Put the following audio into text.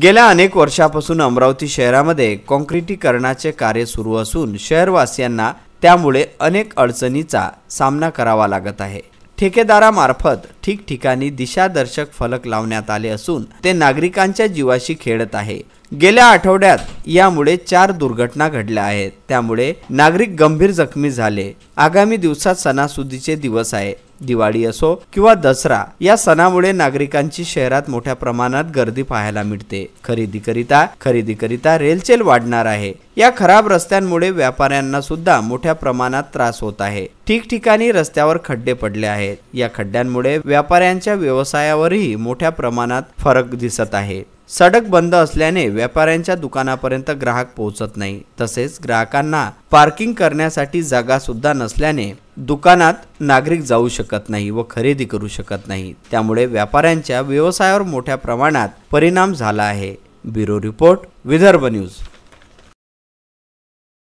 गेल्या अनेक वर्षापासून अमरावती शहरामध्ये काँक्रिटीकरणाचे कार्य सुरू असून शहरवासियांना त्यामुळे अनेक अडचणींचा सामना करावा लागत आहे। ठेकेदारामार्फत ठिकठिकाणी दिशादर्शक फलक लावण्यात आले असून ते नागरिकांच्या जीवाशी खेळत आहे। गेल्या आठवड्यात यामुळे 4 दुर्घटना घडल्या आहेत, त्यामुळे नागरिक गंभीर जखमी झाले। आगामी दिवसात सणासुदीचे दिवस आहे। दिवाळी असो किंवा दसरा, या सणामुळे नागरिकांची शहरात मोठ्या प्रमाणात गर्दी पाहायला मिळते। खरेदीकरिता रेलचेल वाढणार आहे। या खराब रस्त्यांमुळे व्यापाऱ्यांना सुद्धा मोठ्या प्रमाणात त्रास होत आहे। ठिकठिकाणी रस्त्यावर खड्डे पडले आहेत। या खड्ड्यांमुळे व्यापाऱ्यांच्या व्यवसायावरही मोठ्या प्रमाणात फरक दिसत आहे। सडक बंद असल्याने व्यापाऱ्यांच्या दुकानापर्यंत ग्राहक पोहोचत नाही। तसेच ग्राहकांना पार्किंग करण्यासाठी जागा सुद्धा नसल्याने दुकानात नागरिक जाऊ शकत नाही व खरेदी करू शकत नाही। त्यामुळे व्यापाऱ्यांच्या व्यवसायावर मोठ्या प्रमाणात परिणाम झाला आहे। Bureau report, Vidarbha news.